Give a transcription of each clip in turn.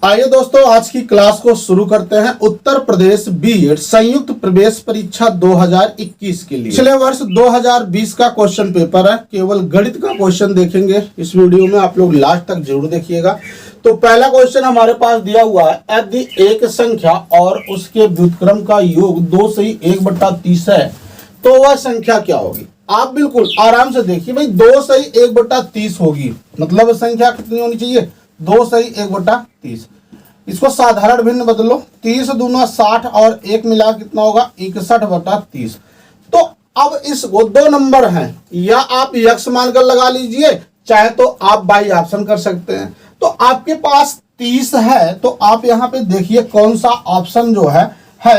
आइए दोस्तों, आज की क्लास को शुरू करते हैं। उत्तर प्रदेश बीएड संयुक्त प्रवेश परीक्षा 2021 के लिए पिछले वर्ष 2020 का क्वेश्चन पेपर है। केवल गणित का क्वेश्चन देखेंगे इस वीडियो में, आप लोग लास्ट तक जरूर देखिएगा। तो पहला क्वेश्चन हमारे पास दिया हुआ है, यदि एक संख्या और उसके व्युत्क्रम का योग 2 से 1/30 है तो वह संख्या क्या होगी। आप बिल्कुल आराम से देखिए भाई, 2 से 1/30 होगी, मतलब संख्या कितनी होनी चाहिए, 2 से 1/30। इसको साधारण भिन्न बदलो, 30 दूना 60 और 1 मिला कितना होगा, 61/30। तो अब इसको दो नंबर हैं, या आप यक्स मानकर लगा लीजिए, चाहे तो आप बाई ऑप्शन कर सकते हैं। तो आपके पास 30 है, तो आप यहाँ पे देखिए कौन सा ऑप्शन जो है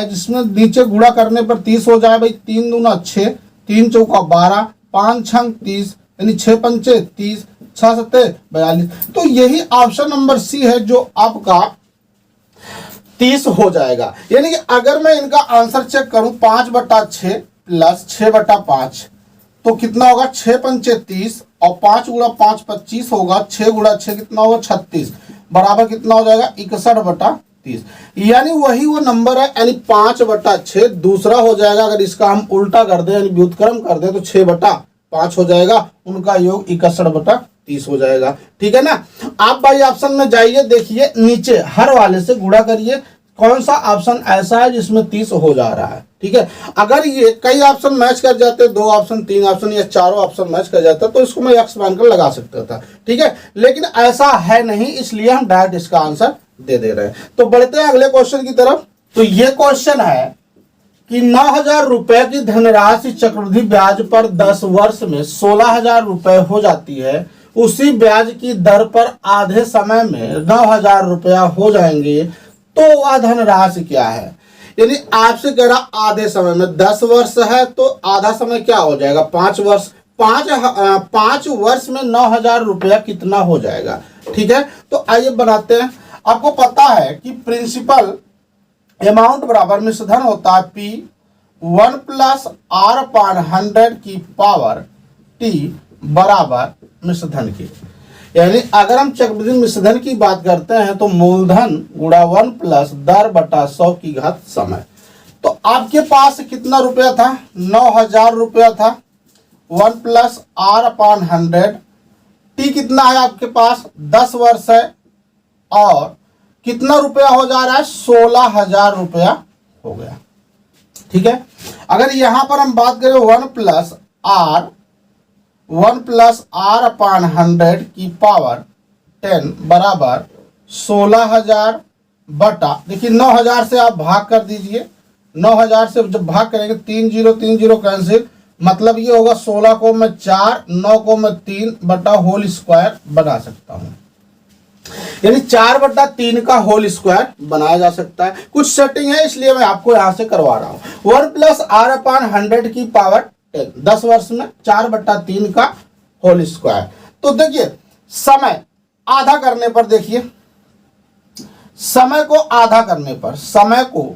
जिसमें नीचे गुणा करने पर 30 हो जाए। भाई 3 दूना 6, 3 चौका 12, 5 छंग 30, यानी 6 पंचे 30, 6 सत्ते 42। तो यही ऑप्शन नंबर सी है जो आपका 30 हो जाएगा। यानी कि अगर मैं इनका आंसर चेक करूं, 5/6 प्लस 6/5 तो कितना होगा, 6 पंचे 30 और 5 गुणा 5 25 होगा, 6 गुणा 6 कितना होगा, 36, बराबर कितना हो जाएगा, 61/30। यानी वही वो नंबर है, यानी 5/6 दूसरा हो जाएगा। अगर इसका हम उल्टा कर दें यानी व्युत्क्रम कर दें तो 6/5 हो जाएगा, उनका योग 61/30 हो जाएगा। ठीक है ना। आप भाई ऑप्शन में जाइए, देखिए नीचे हर वाले से गुणा करिए, कौन सा ऑप्शन ऐसा है जिसमें 30 हो जा रहा है। ठीक है, अगर ये कई ऑप्शन मैच कर जाते, 2 ऑप्शन 3 ऑप्शन या चारों ऑप्शन मैच कर जाता तो इसको मैं एक्स मानकर लगा सकता था। ठीक है, लेकिन ऐसा है नहीं, इसलिए हम डायरेक्ट इसका आंसर दे रहे हैं। तो बढ़ते हैं अगले क्वेश्चन की तरफ। तो ये क्वेश्चन है कि 9,000 रुपए की धनराशि चक्रवृद्धि ब्याज पर 10 वर्ष में 16,000 रुपए हो जाती है। उसी ब्याज की दर पर आधे समय में 9,000 रुपया हो जाएंगे, तो वह धनराशि क्या है। यानी आपसे कह रहा आधे समय में, 10 वर्ष है तो आधा समय क्या हो जाएगा, 5 वर्ष। 5 वर्ष में 9,000 रुपया कितना हो जाएगा। ठीक है, तो आइए बनाते हैं। आपको पता है कि प्रिंसिपल अमाउंट बराबर मिश्रधन होता है P 1 + R/100 की पावर T बराबर मिश्रधन की। यानी अगर हम चक्रवृद्धि मिश्रधन की बात करते हैं तो मूलधन गुणा 1 + दर बटा 100 की घात समय। तो आपके पास कितना रुपया था, 9,000 रुपया था। 1 + R/100, T कितना है आपके पास, 10 वर्ष है, और कितना रुपया हो जा रहा है, 16,000 रुपया हो गया। ठीक है, अगर यहां पर हम बात करें 1 + R/100 की पावर 10 बराबर 16,000 बटा, देखिए 9,000 से आप भाग कर दीजिए। 9,000 से जब भाग करेंगे 3 0 3 0 कैंसिल, मतलब ये होगा 16 को मैं 4, 9 को मैं 3 बटा होल स्क्वायर बना सकता हूं। यानी 4/3 का होल स्क्वायर बनाया जा सकता है। कुछ सेटिंग है इसलिए मैं आपको यहां से करवा रहा हूं। 1 + R/100 की पावर 10 वर्ष में 4/3 का होल स्क्वायर। तो देखिए समय आधा करने पर, देखिए समय को आधा करने पर, समय को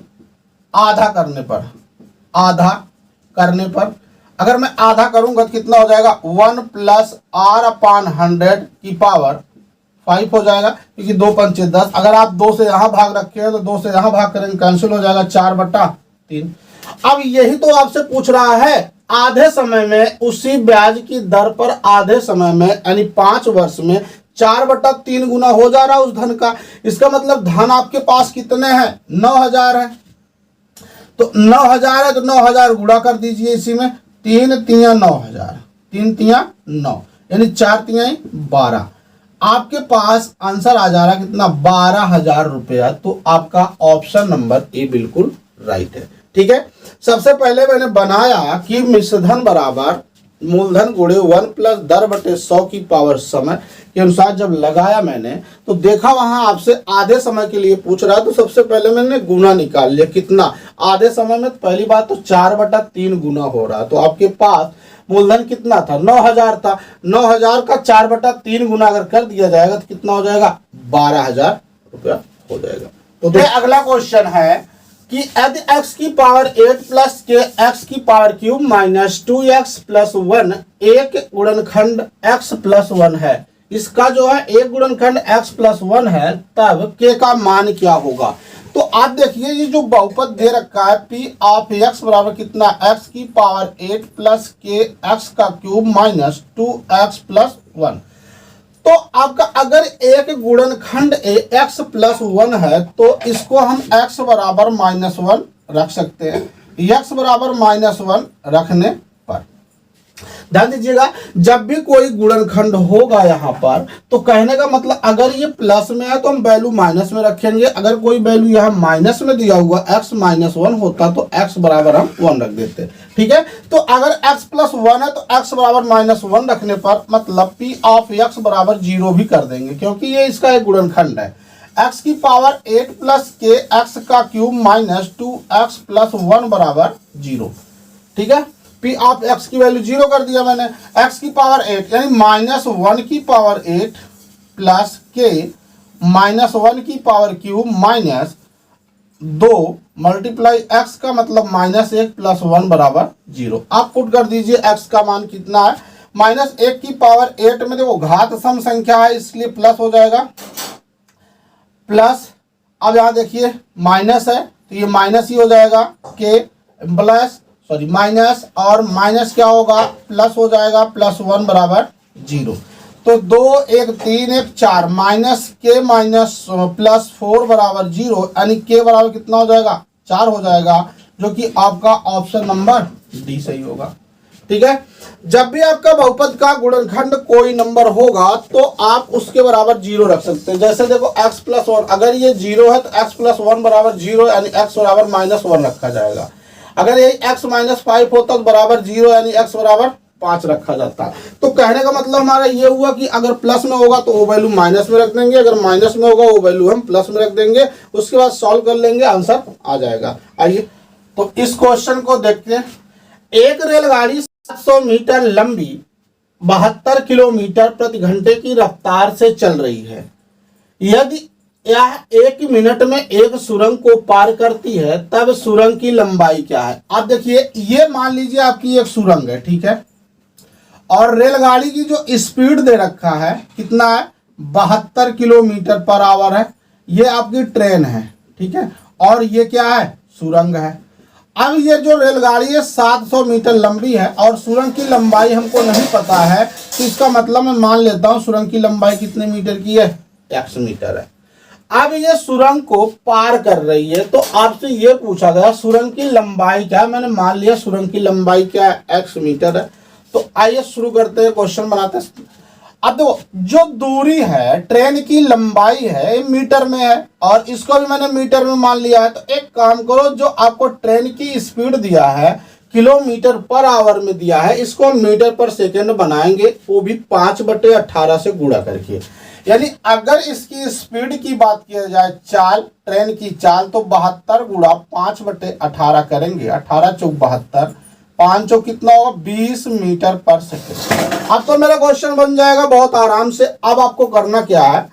आधा करने पर, आधा करने पर अगर मैं आधा करूंगा तो कितना हो जाएगा, 1 + R/100 की पावर 5 हो जाएगा, क्योंकि 2 पंचे 10। अगर आप 2 से यहां भाग रखे हैं तो 2 से यहां भाग करेंगे, कैंसिल हो जाएगा, 4/3। अब यही तो आपसे पूछ रहा है, आधे समय में उसी ब्याज की दर पर आधे समय में यानी 5 वर्ष में 4/3 गुना हो जा रहा है उस धन का। इसका मतलब धन आपके पास कितने हैं, 9,000 है। तो 9,000 है तो 9,000 गुणा कर दीजिए इसी में, 3 तिया 9,000, 3 तिया 9, यानी 4 तिया 12। आपके पास आंसर आ जा रहा है कितना, 12,000 रुपया। तो आपका ऑप्शन नंबर ए बिल्कुल राइट है। ठीक है, सबसे पहले मैंने बनाया कि मिश्रधन बराबर मूलधन गुणे 1 + दर बटे 100 की पावर समय के अनुसार जब लगाया मैंने तो देखा वहां आपसे आधे समय के लिए पूछ रहा है। तो सबसे पहले मैंने गुना निकाल लिया, कितना आधे समय में, पहली बात तो 4/3 गुना हो रहा है। तो आपके पास मूलधन कितना था, 9,000 था। 9,000 का 4/3 गुना अगर कर दिया जाएगा तो कितना हो जाएगा, 12,000 रुपया हो जाएगा। तो अगला क्वेश्चन है कि यदि x की पावर 8 + के x की पावर क्यूब -2x + 1 एक गुणनखंड x + 1 है, इसका जो है एक गुणनखंड x+1 है, तब k का मान क्या होगा। तो आप देखिए ये जो बहुपद दे रखा है p ऑफ x बराबर कितना, x की पावर 8 प्लस k x का क्यूब माइनस 2x+1। तो आपका अगर एक गुणनखंड x+1 है तो इसको हम x बराबर -1 रख सकते हैं। x बराबर -1 रखने पर ध्यान दीजिएगा, जब भी कोई गुणनखंड होगा यहाँ पर तो कहने का मतलब अगर ये प्लस में है तो हम वैल्यू माइनस में रखेंगे, अगर कोई वैल्यू यहाँ माइनस में दिया हुआ x -1 होता तो x बराबर हम 1 रख देते। ठीक है, तो अगर x+1 है तो x बराबर -1 रखने पर मतलब p ऑफ x बराबर 0 भी कर देंगे, क्योंकि ये इसका एक गुणनखंड है। x की पावर 8 प्लस k x का क्यूब माइनस 2x+1 बराबर 0। ठीक है, p ऑफ x की वैल्यू 0 कर दिया मैंने। x की पावर 8 यानी -1 की पावर 8 प्लस k -1 की power cube minus 2 multiply x का मतलब -1 प्लस 1 बराबर 0। आप पुट कर दीजिए x का मान कितना है, -1 की पावर 8 में देखो घात सम संख्या है इसलिए प्लस हो जाएगा, प्लस अब यहाँ देखिए माइनस है तो ये माइनस ही हो जाएगा, k प्लस सॉरी माइनस और माइनस क्या होगा प्लस हो जाएगा, +1 बराबर 0। तो 2 1 3 1 4 माइनस के माइनस +4 बराबर 0, यानी के बराबर कितना हो जाएगा 4 हो जाएगा, जो कि आपका ऑप्शन नंबर डी सही होगा। ठीक है, जब भी आपका बहुपद का गुणनखंड कोई नंबर होगा तो आप उसके बराबर 0 रख सकते हैं। जैसे देखो x+1, अगर ये 0 है तो x+1 बराबर 0 यानी x बराबर -1 रखा जाएगा। अगर ये x -5 होता तो बराबर 0 यानी x बराबर 5 रखा जाता। तो कहने का मतलब हमारा ये हुआ कि अगर प्लस में होगा तो वो वैल्यू माइनस में रख देंगे, अगर माइनस में होगा वो वैल्यू हम प्लस में रख देंगे, उसके बाद सॉल्व कर लेंगे, आंसर आ जाएगा। आइए तो इस क्वेश्चन को देखते हैं। एक रेलगाड़ी 700 मीटर लंबी 72 किलोमीटर प्रति घंटे की रफ्तार से चल रही है। यदि यह 1 मिनट में एक सुरंग को पार करती है तब सुरंग की लंबाई क्या है। आप देखिए ये मान लीजिए आपकी एक सुरंग है, ठीक है, और रेलगाड़ी की जो स्पीड दे रखा है कितना है 72 किलोमीटर पर आवर है। ये आपकी ट्रेन है, ठीक है, और ये क्या है सुरंग है। अब ये जो रेलगाड़ी है 700 मीटर लंबी है और सुरंग की लंबाई हमको नहीं पता है, तो इसका मतलब मैं मान लेता हूं सुरंग की लंबाई कितने मीटर की है, x मीटर है। अब ये सुरंग को पार कर रही है तो आपसे ये पूछा गया सुरंग की लंबाई क्या है, मैंने मान लिया सुरंग की लंबाई क्या है x मीटर है। तो आइए शुरू करते हैं, क्वेश्चन बनाते हैं। अब देखो जो दूरी है ट्रेन की लंबाई है मीटर में है और इसको भी मैंने मीटर में मान लिया है। तो एक काम करो, जो आपको ट्रेन की स्पीड दिया है किलोमीटर पर आवर में दिया है, इसको हम मीटर पर सेकेंड बनाएंगे, वो भी 5/18 से गुणा करके। यानी अगर इसकी स्पीड की बात किया जाए चाल, ट्रेन की चाल, तो 72 गुणा 5/18 करेंगे, 18 चौक 72, 5 चौक कितना होगा 20 मीटर पर सेकेंड। अब तो मेरा क्वेश्चन बन जाएगा बहुत आराम से। अब आपको करना क्या है,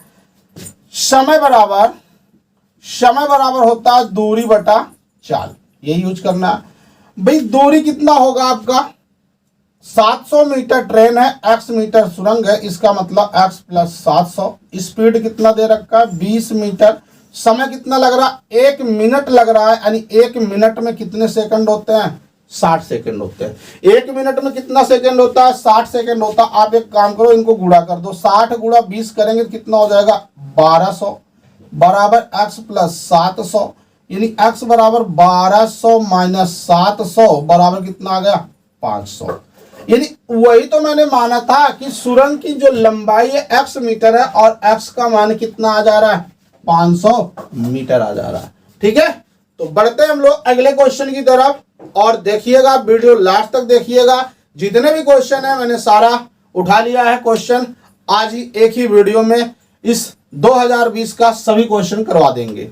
समय बराबर होता है दूरी बटा चाल, ये यूज करना है। भाई दूरी कितना होगा आपका 700 मीटर ट्रेन है, x मीटर सुरंग है, इसका मतलब x + 700। स्पीड कितना दे रखा है 20 मीटर। समय कितना लग रहा है 1 मिनट लग रहा है, यानी 1 मिनट में कितने सेकंड होते हैं 60 सेकंड होते हैं। 1 मिनट में कितना सेकंड होता है 60 सेकंड होता है। आप एक काम करो, इनको गुणा कर दो, 60 गुणा 20 करेंगे तो कितना हो जाएगा 1200 बराबर x + 700, यानी x बराबर 1200 - 700 बराबर कितना आ गया 500। यानी वही तो मैंने माना था कि सुरंग की जो लंबाई है x मीटर है और x का मान कितना आ जा रहा है 500 मीटर आ जा रहा है। ठीक है, तो बढ़ते हैं हम लोग अगले क्वेश्चन की तरफ और देखिएगा, वीडियो लास्ट तक देखिएगा। जितने भी क्वेश्चन है मैंने सारा उठा लिया है क्वेश्चन, आज ही एक ही वीडियो में इस 2020 का सभी क्वेश्चन करवा देंगे।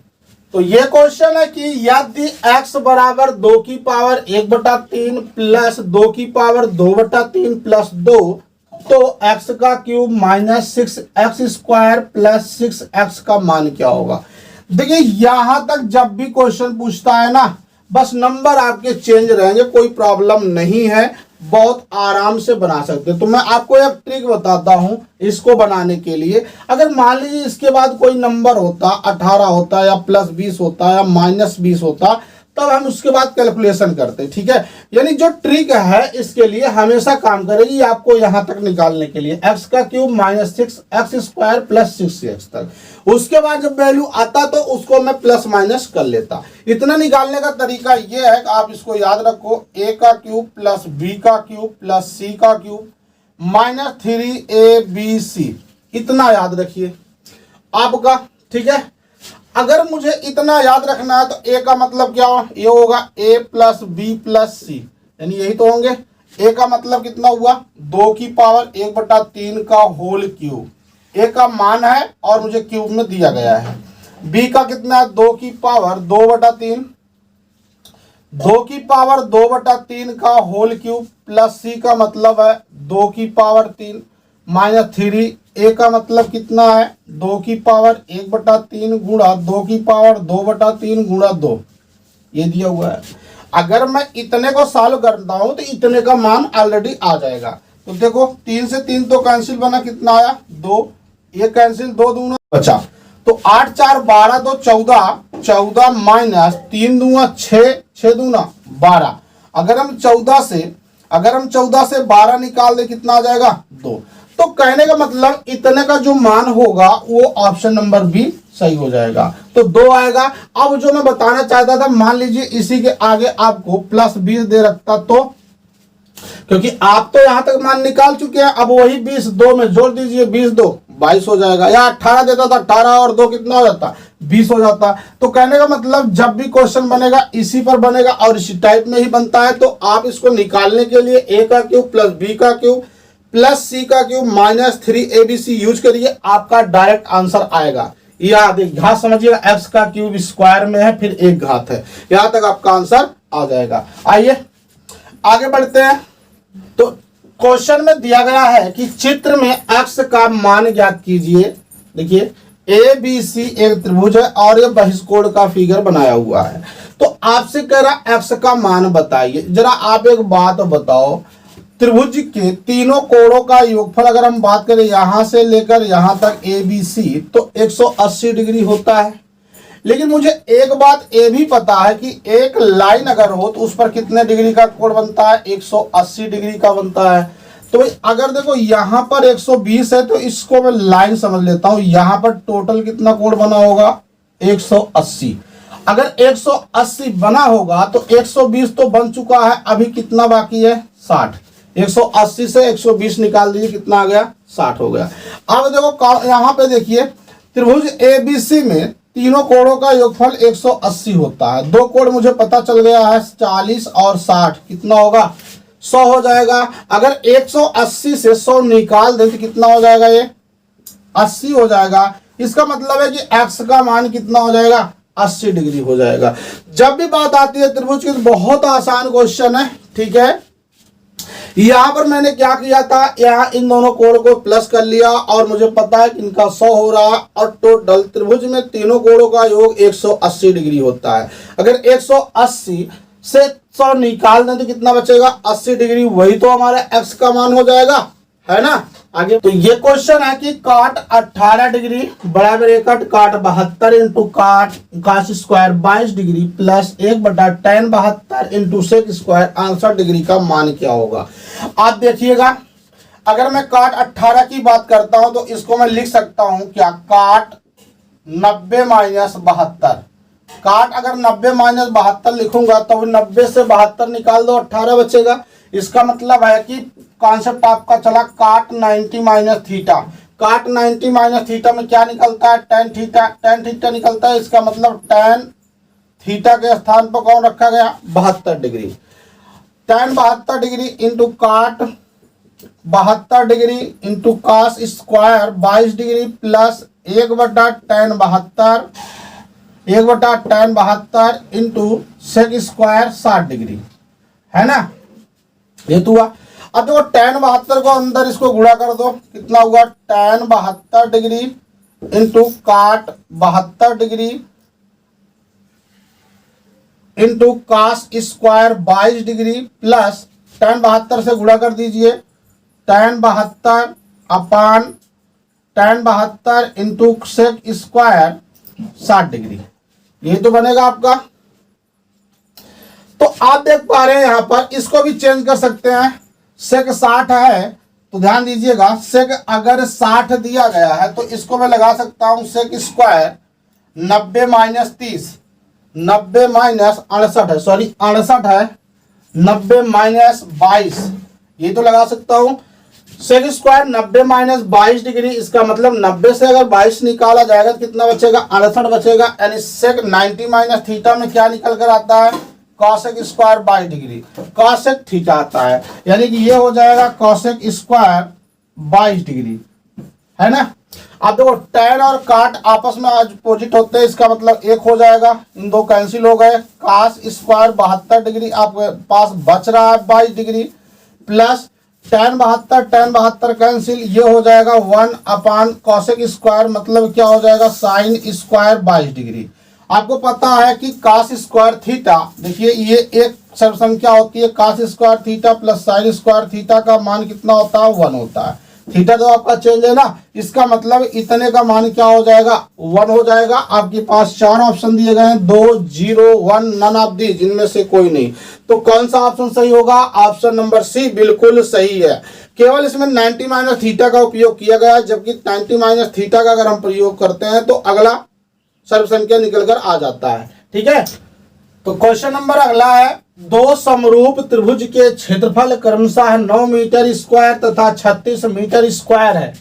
तो ये क्वेश्चन है कि यदि x बराबर 2 की पावर 1/3 प्लस 2 की पावर 2/3 प्लस 2, तो x का क्यूब -6x² प्लस 6x का मान क्या होगा। देखिए यहां तक जब भी क्वेश्चन पूछता है ना बस नंबर आपके चेंज रहेंगे, कोई प्रॉब्लम नहीं है, बहुत आराम से बना सकते हैं। तो मैं आपको एक ट्रिक बताता हूं इसको बनाने के लिए। अगर मान लीजिए इसके बाद कोई नंबर होता, 18 होता या +20 होता या -20 होता, तब हम उसके बाद कैलकुलेशन करते, ठीक है। यानी जो ट्रिक है इसके लिए हमेशा काम करेगी आपको यहां तक निकालने के लिए, x का क्यूब -6 x² + 6x तक। उसके बाद जब वैल्यू आता तो उसको मैं प्लस माइनस कर लेता। इतना निकालने का तरीका ये है कि आप इसको याद रखो, a का क्यूब प्लस b का क्यूब प्लस c का क्यूब -3abc, इतना याद रखिए आपका, ठीक है। अगर मुझे इतना याद रखना है तो a का मतलब क्या हो, ये होगा a + b + c, यानी यही तो होंगे। a का मतलब कितना हुआ, 2 की पावर 1/3 का होल क्यूब, a का मान है और मुझे क्यूब में दिया गया है। b का कितना है, 2 की पावर 2/3, 2 की पावर 2/3 का होल क्यूब प्लस c का मतलब है 2 की पावर 3 -3, a का मतलब कितना है, 2 की पावर 1/3 गुणा 2 की पावर 2/3 गुणा 2, ये दिया हुआ है। अगर मैं इतने को सॉल्व करता हूं तो इतने का मान ऑलरेडी आ जाएगा। तो देखो 3 से 3 तो कैंसिल बना, कितना आया 2, ये कैंसिल 2 दूना बचा, तो 8 4 12 2 14, 14 -3 दूना 6, 6 दूना 12। अगर हम 14 से 12 निकाल दे कितना आ जाएगा 2। तो कहने का मतलब इतने का जो मान होगा वो ऑप्शन नंबर बी सही हो जाएगा, तो 2 आएगा। अब जो मैं बताना चाहता था, मान लीजिए इसी के आगे आपको +20 दे रखता, तो क्योंकि आप तो यहां तक मान निकाल चुके हैं, अब वही 20 2 में जोड़ दीजिए, 20 2 22 हो जाएगा, या 18 देता था, 18 और 2 कितना हो जाता 20 हो जाता। तो कहने का मतलब जब भी क्वेश्चन बनेगा इसी पर बनेगा और इसी टाइप में ही बनता है। तो आप इसको निकालने के लिए a का क्यूब प्लस b का क्यूब प्लस c का क्यूब -3abc यूज करिए, आपका डायरेक्ट आंसर आएगा। याद घात समझिएगा, x का क्यूब स्क्वायर में है, फिर एक घात है, यहां तक आपका आंसर आ जाएगा। आइए आगे बढ़ते हैं। तो क्वेश्चन में दिया गया है कि चित्र में x का मान ज्ञात कीजिए। देखिए ABC एक त्रिभुज है और ये बहिष्कोण का फिगर बनाया हुआ है। तो आपसे कह रहा x का मान बताइए। जरा आप एक बात बताओ, त्रिभुज के तीनों कोणों का योगफल अगर हम बात करें यहां से लेकर यहां तक ABC, तो 180 डिग्री होता है। लेकिन मुझे एक बात ये भी पता है कि एक लाइन अगर हो तो उस पर कितने डिग्री का कोण बनता है, 180 डिग्री का बनता है। तो भाई अगर देखो यहाँ पर 120 है तो इसको मैं लाइन समझ लेता हूं, यहाँ पर टोटल कितना कोण बना होगा 180। अगर 180 बना होगा तो 120 तो बन चुका है, अभी कितना बाकी है 60। 180 से 120 निकाल दीजिए, कितना आ गया 60 हो गया। अब देखो यहाँ पे देखिए त्रिभुज ABC में तीनों कोणों का योगफल 180 होता है। दो कोण मुझे पता चल गया है 40 और 60, कितना होगा 100 हो जाएगा। अगर 180 से 100 निकाल दें तो कितना हो जाएगा, ये 80 हो जाएगा। इसका मतलब है कि x का मान कितना हो जाएगा 80 डिग्री हो जाएगा। जब भी बात आती है त्रिभुज की तो बहुत आसान क्वेश्चन है, ठीक है। यहां पर मैंने क्या किया था, यहां इन दोनों कोण को प्लस कर लिया और मुझे पता है कि इनका 100 हो रहा है और टोटल त्रिभुज में तीनों कोणों का योग 180 डिग्री होता है। अगर 180 से 100 निकाल दें तो कितना बचेगा 80 डिग्री, वही तो हमारा x का मान हो जाएगा, है ना। आगे तो ये क्वेश्चन है कि काट 18 डिग्री बराबर एक काट 72 into cot cos square 22 degree plus 1/tan 72 into sec square 68 degree का मान क्या होगा। आप देखिएगा, अगर मैं काट 18 की बात करता हूं तो इसको मैं लिख सकता हूं क्या, काट 90 - 72। काट अगर 90 - 72 लिखूंगा तो 90 से 72 निकाल दो 18 बचेगा। इसका मतलब है कि कॉन्सेप्ट आपका चला काट 90 - थीटा। काट 90 - थीटा में क्या निकलता है, tan थीटा। tan थीटा निकलता है, इसका मतलब tan थीटा के स्थान पर कौन रखा गया 72 degree. tan 72 degree into cot 72 degree into cos square 22 degree plus 1/tan 72 into sec square 60 degree, है ना। ये तो हुआ। अब देखो tan 72 को अंदर इसको गुणा कर दो, कितना हुआ tan 72 degree into cot 72 degree into cos square 22 degree plus tan 72 से गुणा कर दीजिए, tan 72 upon tan 72 into sec square 60 degree, ये तो बनेगा आपका। तो आप देख पा रहे हैं यहां पर, इसको भी चेंज कर सकते हैं। सेक 60 है तो ध्यान दीजिएगा, सेक अगर 60 दिया गया है तो इसको मैं लगा सकता हूं सेक स्क्वायर 90 माइनस 30, 90 माइनस 68 है, सॉरी 68 है, 90 माइनस 22, ये तो लगा सकता हूं। सेक स्क्वायर 90 माइनस 22 डिग्री, इसका मतलब 90 से अगर 22 निकाला जाएगा तो कितना बचेगा, 68 बचेगा। यानी सेक 90 माइनस थीटा में क्या निकल कर आता है, cosec square 22 degree, cosec theta आता है, यानी कि ये हो जाएगा कॉसेक स्क्वायर 22 डिग्री, है ना। अब देखो tan और काट आपस में अपोजिट होते हैं, इसका मतलब एक हो जाएगा, इन दो कैंसिल हो गए। कास स्क्वायर 72 डिग्री आपके पास बच रहा है 22 डिग्री, प्लस tan 72 कैंसिल, ये हो जाएगा 1 अपान कॉसेक स्क्वायर, मतलब क्या हो जाएगा साइन स्क्वायर 22 डिग्री। आपको पता है कि कास स्क्वायर थीटा, देखिए ये एक सर्व संख्या होती है, cos square theta plus sine square theta का मान कितना होता है, 1 होता है। थीटा तो आपका चेंज है ना, इसका मतलब इतने का मान क्या हो जाएगा, 1 हो जाएगा। आपके पास 4 ऑप्शन दिए गए हैं, 2, 0, 1, नन ऑफ दीज, इनमें से कोई नहीं। तो कौन सा ऑप्शन सही होगा, ऑप्शन नंबर सी बिल्कुल सही है। केवल इसमें 90 माइनस थीटा का उपयोग किया गया है, जबकि 90 माइनस थीटा का अगर हम प्रयोग करते हैं तो अगला सर्व संख्या निकल कर आ जाता है। ठीक है, तो क्वेश्चन नंबर अगला है, दो समरूप त्रिभुज के क्षेत्रफल क्रमशः 9 मीटर स्क्वायर तथा 36 मीटर स्क्वायर है।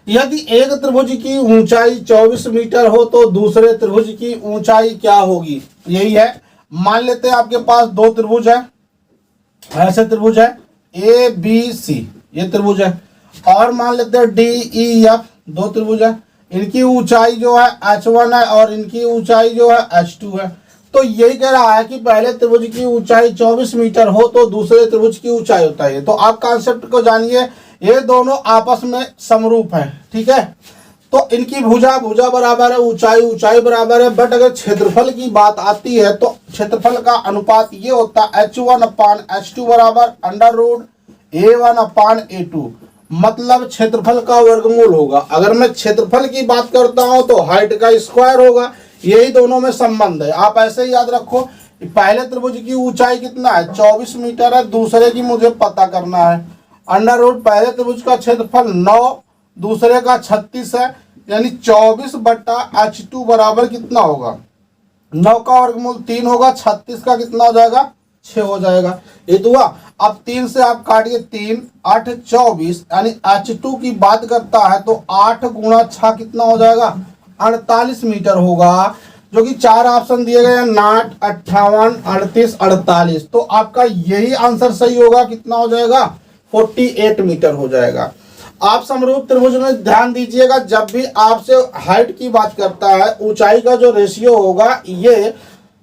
यदि एक त्रिभुज की ऊंचाई 24 मीटर हो तो दूसरे त्रिभुज की ऊंचाई क्या होगी, यही है। मान लेते हैं आपके पास दो त्रिभुज है, ऐसे त्रिभुज है ए बी सी, ये त्रिभुज है, और मान लेते हैं डी ई एफ, दो त्रिभुज है, इनकी ऊंचाई जो है h1 है और इनकी ऊंचाई जो है h2 है। तो यही कह रहा है कि पहले त्रिभुज की ऊंचाई 24 मीटर हो तो दूसरे त्रिभुज की ऊंचाई होता है। तो आप कॉन्सेप्ट को जानिए, ये दोनों आपस में समरूप हैं, ठीक है। तो इनकी भुजा भुजा बराबर है, ऊंचाई ऊंचाई बराबर है, बट अगर क्षेत्रफल की बात आती है तो क्षेत्रफल का अनुपात ये होता है h1 अपान h2 बराबर अंडर रूट a1 अपान a2, मतलब क्षेत्रफल का वर्गमूल होगा। अगर मैं क्षेत्रफल की बात करता हूं तो हाइट का स्क्वायर होगा, यही दोनों में संबंध है। आप ऐसे ही याद रखो, पहले त्रिभुज की ऊंचाई कितना है 24 मीटर है, दूसरे की मुझे पता करना है। अंडर रूट पहले त्रिभुज का क्षेत्रफल 9, दूसरे का 36 है, यानी 24 बट्टा h2 बराबर कितना होगा, 9 का वर्गमूल 3 होगा, 36 का कितना हो जाएगा 6 हो जाएगा। ये तो हुआ। अब 3 से आप काटिए 3, 8, 24, यानी h2 की बात करता है तो 8 गुणा 6 कितना हो जाएगा 48 मीटर होगा, जो कि 4 ऑप्शन दिए गए हैं 9, 58, 38, 48। तो आपका यही आंसर सही होगा, कितना हो जाएगा 48 मीटर हो जाएगा। आप समरूप त्रिभुज में ध्यान दीजिएगा, जब भी आपसे हाइट की बात करता है ऊंचाई का जो रेशियो होगा ये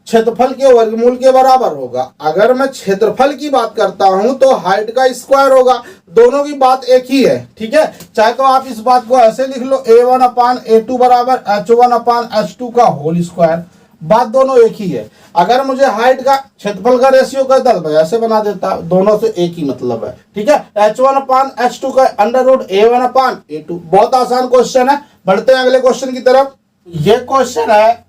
क्षेत्रफल के वर्गमूल के बराबर होगा। अगर मैं क्षेत्रफल की बात करता हूं तो हाइट का स्क्वायर होगा, दोनों की बात एक ही है, ठीक है। चाहे तो आप इस बात को ऐसे लिख लो a1 अपान a2 बराबर h1 अपान h2 का होल स्क्वायर, बात दोनों एक ही है। अगर मुझे हाइट का क्षेत्रफल का रेशियो कहता है तो ऐसे बना देता, दोनों से एक ही मतलब है, ठीक है। h1 अपान h2 का अंडर रूट a1 अपान a2, बहुत आसान क्वेश्चन है। बढ़ते हैं अगले क्वेश्चन की तरफ। ये क्वेश्चन है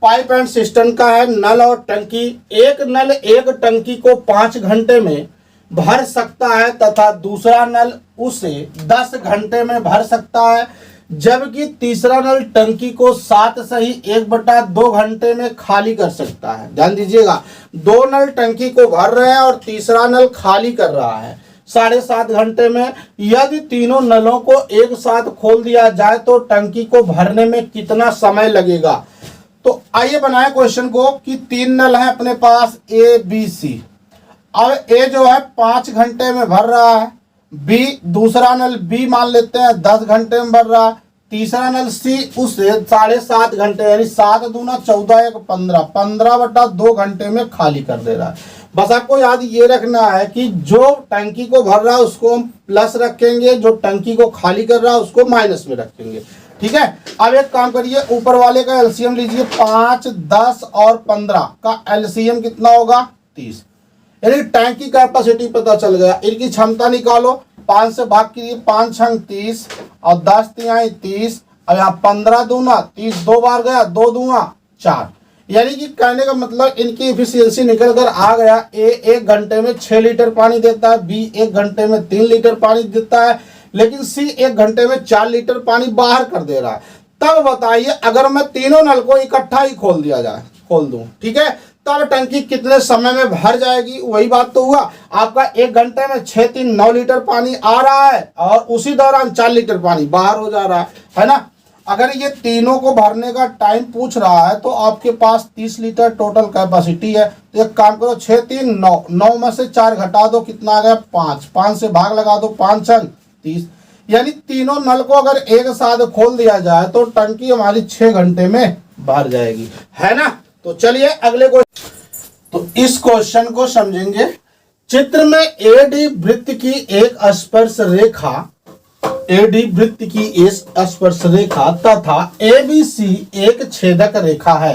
पाइप एंड सिस्टम का है, नल और टंकी। एक नल एक टंकी को 5 घंटे में भर सकता है तथा दूसरा नल उसे 10 घंटे में भर सकता है, जबकि तीसरा नल टंकी को 7 सही 1/2 घंटे में खाली कर सकता है। ध्यान दीजिएगा, 2 नल टंकी को भर रहे हैं और तीसरा नल खाली कर रहा है 7.5 घंटे में। यदि तीनों नलों को एक साथ खोल दिया जाए तो टंकी को भरने में कितना समय लगेगा। तो आइए बनाए क्वेश्चन को कि 3 नल है अपने पास ए बी सी। अब ए जो है 5 घंटे में भर रहा है, बी दूसरा नल बी मान लेते हैं 10 घंटे में भर रहा है, तीसरा नल सी उसे 7.5 घंटे यानी 7 दूना 14 1 15 15/2 घंटे में खाली कर दे रहा है। बस आपको याद ये रखना है कि जो टंकी को भर रहा है उसको हम प्लस रखेंगे, जो टंकी को खाली कर रहा है उसको माइनस में रखेंगे, ठीक है। अब एक काम करिए, ऊपर वाले का एलसीएम लीजिए, 5, 10 और 15 का एलसीएम कितना होगा 30। यानी टैंक की कैपेसिटी पता चल गया। इनकी क्षमता निकालो, 5 से भाग कीजिए, 5 छंग 30 और 10 तिहाई 30 और यहाँ 15 दूना 30, 2 बार गया, 2 दूना 4। यानी कि कहने का मतलब इनकी इफिशियंसी निकल कर आ गया। ए 1 घंटे में 6 लीटर पानी देता है, बी 1 घंटे में 3 लीटर पानी देता है, लेकिन सी 1 घंटे में 4 लीटर पानी बाहर कर दे रहा है। तब बताइए अगर मैं तीनों नल को इकट्ठा ही खोल दिया जाए, खोल दूं, ठीक है, तब टंकी कितने समय में भर जाएगी? वही बात तो हुआ, आपका 1 घंटे में 6 3 9 लीटर पानी आ रहा है और उसी दौरान 4 लीटर पानी बाहर हो जा रहा है ना। अगर ये तीनों को भरने का टाइम पूछ रहा है तो आपके पास 30 लीटर टोटल कैपेसिटी है। तो एक काम करो, 6 3 9, 9 में से 4 घटा दो, कितना आ गया 5, 5 से भाग लगा दो, 5 छंग 30। यानी तीनों नल को अगर एक साथ खोल दिया जाए तो टंकी हमारी 6 घंटे में भर जाएगी, है ना। तो चलिए अगले को, तो इस क्वेश्चन को समझेंगे। चित्र में एडी वृत्त की एक स्पर्श रेखा, एडी वृत्त की एक स्पर्श रेखा तथा एबीसी एक छेदक रेखा है।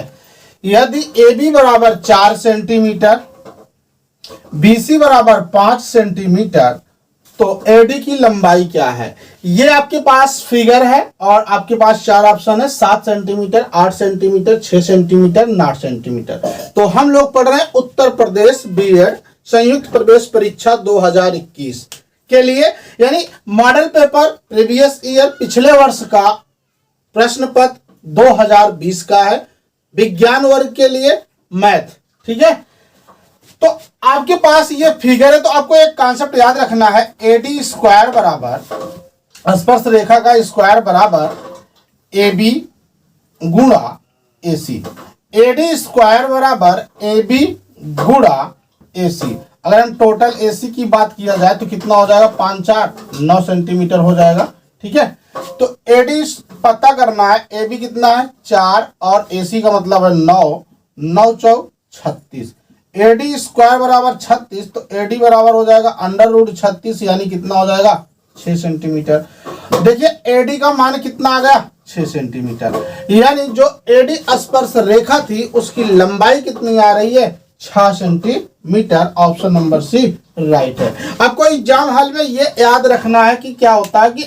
यदि AB बराबर 4 सेंटीमीटर, BC बराबर 5 सेंटीमीटर, तो AD की लंबाई क्या है? ये आपके पास फिगर है और आपके पास 4 ऑप्शन है, 7 सेंटीमीटर, 8 सेंटीमीटर, 6 सेंटीमीटर, 9 सेंटीमीटर। तो हम लोग पढ़ रहे हैं उत्तर प्रदेश बीएड संयुक्त प्रवेश परीक्षा 2021 के लिए, यानी मॉडल पेपर प्रीवियस ईयर पिछले वर्ष का प्रश्न पत्र 2020 का है, विज्ञान वर्ग के लिए मैथ, ठीक है। तो आपके पास ये फिगर है, तो आपको एक कॉन्सेप्ट याद रखना है, एडी स्क्वायर बराबर स्पर्श रेखा का स्क्वायर बराबर AB गुणा AC। एडी स्क्वायर बराबर AB गुणा AC। अगर हम टोटल AC की बात किया जाए तो कितना हो जाएगा, 5 4 9 सेंटीमीटर हो जाएगा, ठीक है। तो AD पता करना है, AB कितना है 4 और AC का मतलब है 9, 9 चौक 36। AD स्क्वायर बराबर 36, तो AD बराबर हो जाएगा √36, यानी कितना हो जाएगा 6 सेंटीमीटर। देखिए AD का मान कितना आ गया 6 सेंटीमीटर, यानी जो AD स्पर्श रेखा थी उसकी लंबाई कितनी आ रही है 6 centimetre. Option number C right है। आपको एग्जाम हॉल में ये याद रखना है कि क्या होता है कि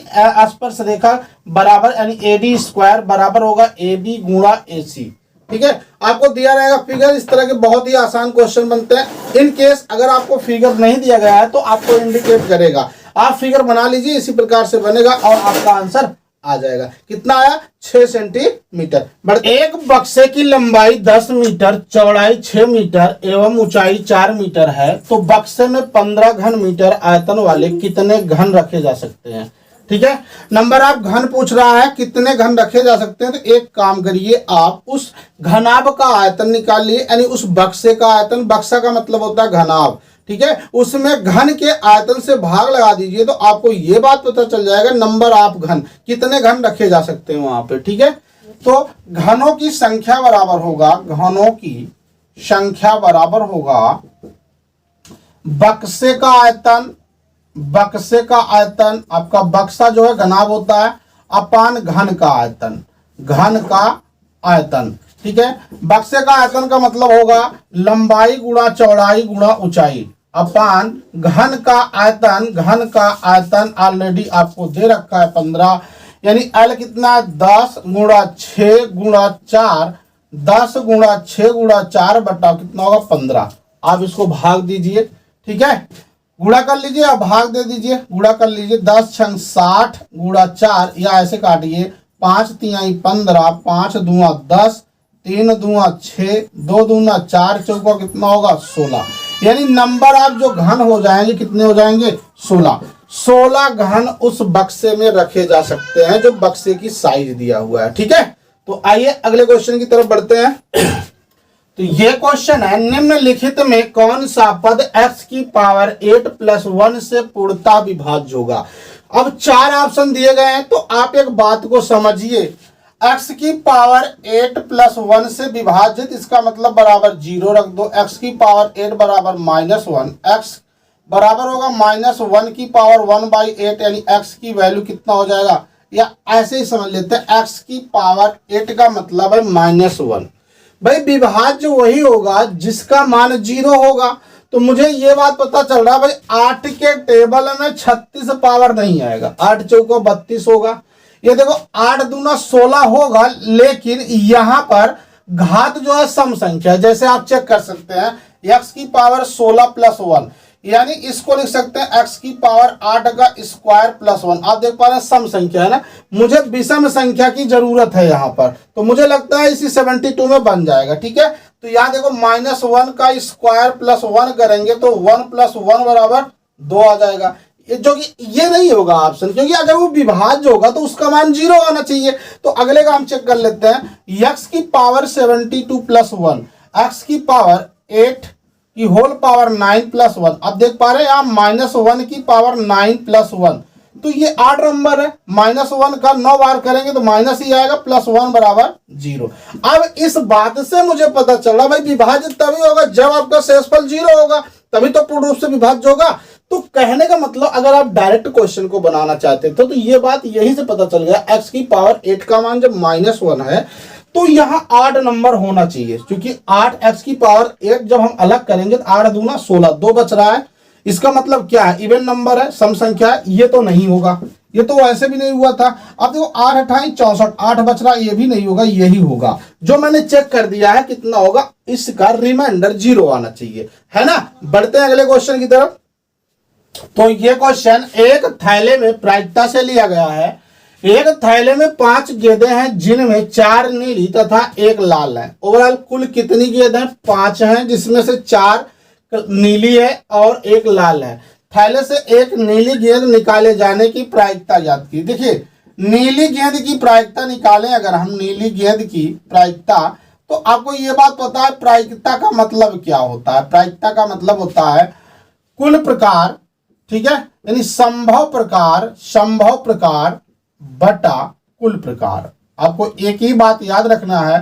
स्पर्श रेखा बराबर यानी AD स्क्वायर बराबर होगा AB गुणा AC, ठीक है। आपको दिया रहेगा फिगर, इस तरह के बहुत ही आसान क्वेश्चन बनते हैं। इन केस अगर आपको फिगर नहीं दिया गया है तो आपको इंडिकेट करेगा, आप फिगर बना लीजिए, इसी प्रकार से बनेगा और आपका आंसर आ जाएगा। कितना आया 6 सेंटीमीटर। बट एक बक्से की लंबाई 10 मीटर, चौड़ाई 6 मीटर एवं ऊंचाई 4 मीटर है, तो बक्से में 15 घन मीटर आयतन वाले कितने घन रखे जा सकते हैं? ठीक है, नंबर आप घन पूछ रहा है, कितने घन रखे जा सकते हैं। तो एक काम करिए, आप उस घनाभ का आयतन निकालिए, यानी उस बक्से का आयतन, बक्सा का मतलब होता है घनाभ, ठीक है, उसमें घन के आयतन से भाग लगा दीजिए तो आपको ये बात पता चल जाएगा नंबर ऑफ घन, कितने घन रखे जा सकते हैं वहां पे, ठीक है। तो घनों की संख्या बराबर होगा, घनों की संख्या बराबर होगा बक्से का आयतन, बक्से का आयतन, आपका बक्सा जो है घनाभ होता है, अपान घन का आयतन, घन का आयतन, ठीक है। बक्से का आयतन का मतलब होगा लंबाई गुणा चौड़ाई गुणा ऊंचाई अपान घन का आयतन, घन का आयतन ऑलरेडी आपको दे रखा है 15, यानी L कितना 10 गुणा 6 गुणा 4, 10 गुणा 6 गुणा 4 बटा कितना होगा 15। आप इसको भाग दीजिए, ठीक है, गुणा कर लीजिए, आप भाग दे दीजिए, गुणा कर लीजिए, 10 छंग 60 गुणा 4, या ऐसे काटिए, 5 तिहाई 15, 5 दूना 10, 3 दूना 6, 2 दूना 4, चौका कितना होगा 16। यानी नंबर आप जो घन हो जाएंगे कितने हो जाएंगे 16। 16 घन उस बक्से में रखे जा सकते हैं जो बक्से की साइज दिया हुआ है, ठीक है। तो आइए अगले क्वेश्चन की तरफ बढ़ते हैं। तो ये क्वेश्चन है, निम्नलिखित में कौन सा पद x की पावर 8 + 1 से पूर्णतः विभाज्य होगा। अब 4 ऑप्शन दिए गए हैं, तो आप एक बात को समझिए, x की पावर 8 + 1 से विभाजित, इसका मतलब बराबर 0 रख दो, x की पावर 8 बराबर -1, x बराबर होगा -1 की पावर 1/8, यानी x की वैल्यू कितना हो जाएगा या ऐसे ही समझ लेते हैं x की पावर 8 का मतलब है -1। भाई विभाज्य वही होगा जिसका मान 0 होगा। तो मुझे ये बात पता चल रहा है भाई 8 के टेबल में 36 पावर नहीं आएगा, 8 चौको 32 होगा। ये देखो 8 दूना 16 होगा, लेकिन यहां पर घात जो है सम संख्या, जैसे आप चेक कर सकते हैं x की पावर 16 + 1, यानी इसको लिख सकते हैं x की पावर 8 का स्क्वायर + 1। आप देख पा रहे हैं सम संख्या है ना, मुझे विषम संख्या की जरूरत है यहाँ पर, तो मुझे लगता है इसी 72 में बन जाएगा। ठीक है, तो यहाँ देखो -1 का स्क्वायर + 1 करेंगे तो 1 + 1 बराबर 2 आ जाएगा। जो कि ये नहीं होगा ऑप्शन, क्योंकि अगर वो विभाज्य होगा तो उसका मान 0 आना चाहिए। तो अगले का हम चेक कर लेते हैं, x की पावर 72 + 1, x की पावर 8 की होल पावर 9 + 1। अब देख पा रहे हैं यहाँ -1 की पावर 9 + 1, तो ये 8 नंबर है। -1 का 9 बार करेंगे तो माइनस ही आएगा, +1 बराबर 0। अब इस बात से मुझे पता चला भाई विभाज्य तभी होगा जब आपका शेषफल 0 होगा, तभी तो पूर्ण रूप से विभाज्य होगा। तो कहने का मतलब अगर आप डायरेक्ट क्वेश्चन को बनाना चाहते थे तो ये बात यही से पता चल गया, x की पावर 8 का मान जब -1 है तो यहाँ 8 नंबर होना चाहिए, क्योंकि 8 x की पावर 8 जब हम अलग करेंगे तो 8 दूना 16, 2 बच रहा है। इसका मतलब क्या है, इवन नंबर है, सम संख्या है, ये तो नहीं होगा, ये तो वैसे भी नहीं हुआ था। अब देखो 8 × 28 = 64, 8 बच रहा है, ये भी नहीं होगा, यही होगा जो मैंने चेक कर दिया है। कितना होगा, इसका रिमाइंडर 0 आना चाहिए, है ना। बढ़ते हैं अगले क्वेश्चन की तरफ। तो ये क्वेश्चन एक थैले में प्रायिकता से लिया गया है। एक थैले में 5 गेंदें हैं जिनमें 4 नीली तथा 1 लाल है। ओवरऑल कुल कितनी गेंद है, 5 हैं, जिसमें से 4 नीली है और 1 लाल है। थैले से एक नीली गेंद निकाले जाने की प्रायिकता याद की। देखिए नीली गेंद की प्रायिकता निकालें अगर हम, नीली गेंद की प्रायिकता, तो आपको ये बात पता है प्रायिकता का मतलब क्या होता है। प्रायिकता का मतलब होता है कुल प्रकार, ठीक है, यानी संभव प्रकार बटा कुल प्रकार। आपको एक ही बात याद रखना है,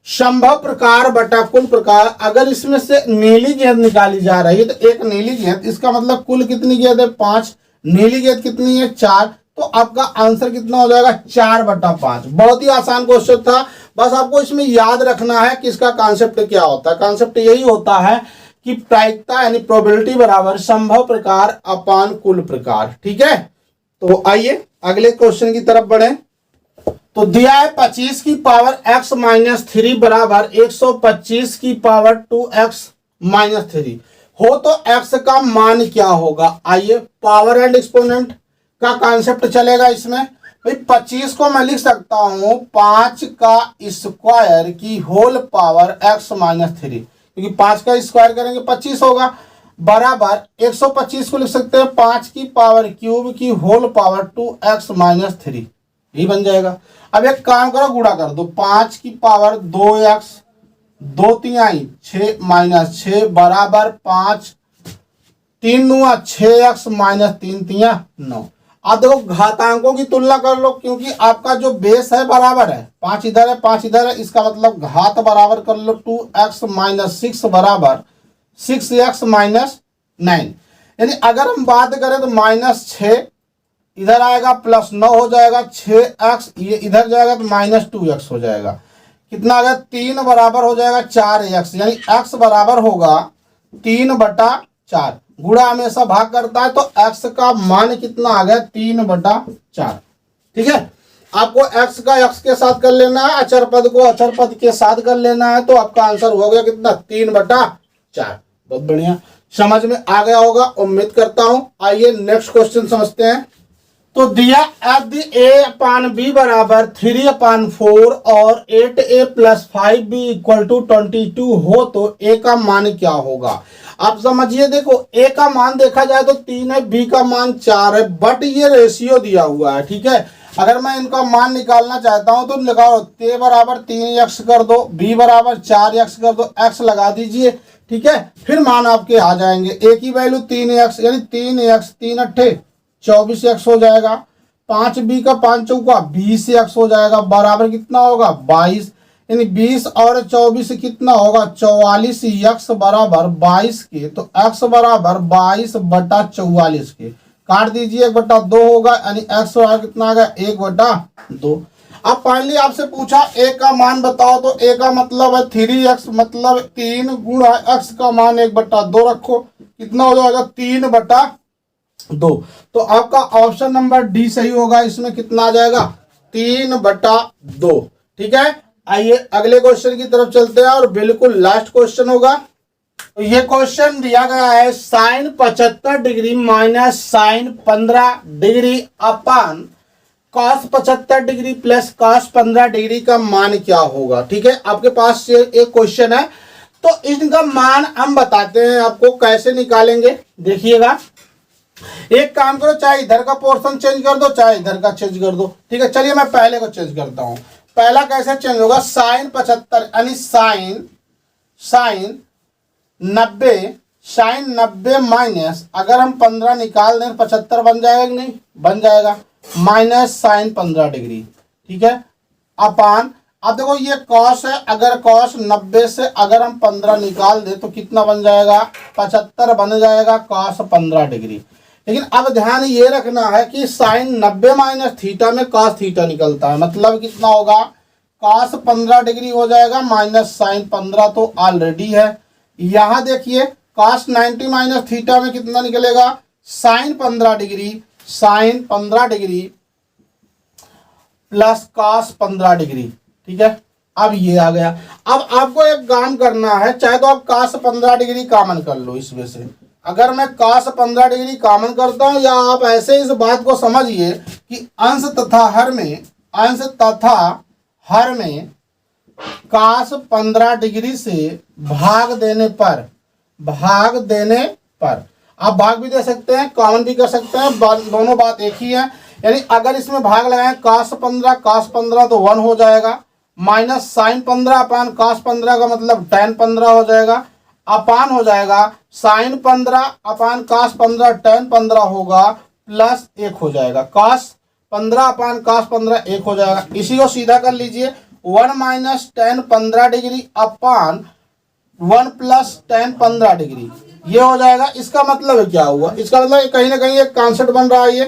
संभव प्रकार बटा कुल प्रकार। अगर इसमें से नीली गेंद निकाली जा रही है तो एक नीली गेंद, इसका मतलब कुल कितनी गेंद है, 5, नीली गेंद कितनी है, 4, तो आपका आंसर कितना हो जाएगा, 4/5। बहुत ही आसान क्वेश्चन था, बस आपको इसमें याद रखना है कि इसका कॉन्सेप्ट क्या होता है। कॉन्सेप्ट यही होता है कि प्रायिकता यानी प्रोबेबिलिटी बराबर संभव प्रकार अपान कुल प्रकार। ठीक है, तो आइए अगले क्वेश्चन की तरफ बढ़े। तो दिया है 25 की पावर x - 3 बराबर 125 की पावर 2x - 3 हो तो x का मान क्या होगा। आइए पावर एंड एक्सपोनेंट का कॉन्सेप्ट चलेगा इसमें। भाई 25 को मैं लिख सकता हूं 5 का स्क्वायर की होल पावर x - 3, क्योंकि 5 का स्क्वायर करेंगे 25 होगा, बराबर 125 को लिख सकते हैं 5 की पावर क्यूब की होल पावर 2x - 3, यही बन जाएगा। अब एक काम करो, गुणा कर दो, 5 की पावर 2x, 2 तिहाई 6 - 6 बराबर 5, 3 दूना 6x - 3 तिया 9। अब देखो घातांकों की तुलना कर लो, क्योंकि आपका जो बेस है बराबर है, 5 इधर है 5 इधर है, इसका मतलब घात बराबर कर लो 2x - 6 बराबर 6x - 9। यानी अगर हम बात करें तो -6 इधर आएगा, +9 हो जाएगा, 6x ये इधर जाएगा तो -2x हो जाएगा। कितना आ गया, 3 बराबर हो जाएगा 4x, यानी x बराबर होगा 3/4। गुणा हमेशा भाग करता है, तो x का मान कितना आ गया, 3/4। ठीक है, आपको x का x के साथ कर लेना है, अचर पद को अचर पद के साथ कर लेना है, तो आपका आंसर हो गया कितना, 3/4। बहुत बढ़िया, समझ में आ गया होगा उम्मीद करता हूं। आइए नेक्स्ट क्वेश्चन समझते हैं। तो दिया यदि a/b बराबर 3/4 और 8a + 5b = 22 हो तो a का मान क्या होगा। आप समझिए, देखो a का मान देखा जाए तो 3 है, b का मान 4 है, बट ये रेशियो दिया हुआ है। ठीक है, अगर मैं इनका मान निकालना चाहता हूं तो लगाओ a बराबर 3x कर दो, b बराबर 4x कर दो, x लगा दीजिए। ठीक है, फिर मान आपके आ जाएंगे। a की वैल्यू 3x, यानी 3x 3 × 8 = 24x हो जाएगा। 5b का 5 चौका 20x हो जाएगा, बराबर कितना होगा, 22, यानी 20 और 24 कितना होगा, 44x बराबर 22 के, तो x बराबर 22/44 के। काट दीजिए, 1/2 होगा, यानी x और कितना आ गया 1/2। अब फाइनली आपसे पूछा a का मान बताओ, तो a का मतलब है 3x, मतलब 3 गुणा x का मान 1/2 रखो, कितना हो जाएगा 3/2। तो आपका ऑप्शन नंबर डी सही होगा, इसमें कितना आ जाएगा 3/2। ठीक है, आइए अगले क्वेश्चन की तरफ चलते हैं और बिल्कुल लास्ट क्वेश्चन होगा। तो ये क्वेश्चन दिया गया है sin 75 degree minus sin 15 degree upon cos 75 degree plus cos 15 degree का मान क्या होगा। ठीक है, आपके पास ये एक क्वेश्चन है, तो इनका मान हम बताते हैं आपको कैसे निकालेंगे। देखिएगा, एक काम करो, चाहे इधर का पोर्शन चेंज कर दो, चाहे इधर का चेंज कर दो। ठीक है, चलिए मैं पहले को चेंज करता हूं। पहला कैसे चेंज होगा, sin 75 यानी sin 90 माइनस, अगर हम 15 निकाल दें 75 बन जाएगा कि नहीं, बन जाएगा, माइनस sin 15 डिग्री। ठीक है, अपान, अब देखो ये cos है, अगर cos 90 से अगर हम 15 निकाल दें तो कितना बन जाएगा 75 बन जाएगा cos 15 डिग्री। लेकिन अब ध्यान ये रखना है कि sin 90 माइनस थीटा में cos थीटा निकलता है, मतलब कितना होगा cos 15 डिग्री हो जाएगा माइनस sin 15 तो ऑलरेडी है। यहां देखिए cos 90 माइनस थीटा में कितना निकलेगा sin 15 degree plus cos 15 degree. ठीक है, अब ये आ गया। अब आपको एक काम करना है, चाहे तो आप cos 15 डिग्री कॉमन कर लो इसमें से। अगर मैं cos 15 डिग्री कॉमन करता हूं, या आप ऐसे इस बात को समझिए कि अंश तथा हर में cos 15 डिग्री से भाग देने पर आप भाग भी दे सकते हैं, कॉमन भी कर सकते हैं, दोनों बात एक ही है। यानी अगर इसमें भाग लगाएं cos 15 तो 1 हो जाएगा, माइनस sin 15 अपान cos 15 का मतलब tan 15 हो जाएगा, अपान हो जाएगा sin 15 अपान cos 15 tan 15 होगा, प्लस 1 हो जाएगा, cos 15 अपान cos 15 1 हो जाएगा। इसी को सीधा कर लीजिए, 1 माइनस tan 15 डिग्री अपान 1 प्लस tan 15 डिग्री, ये हो जाएगा। इसका मतलब क्या हुआ, इसका मतलब कहीं ना कहीं एक कॉन्सेप्ट बन रहा है, ये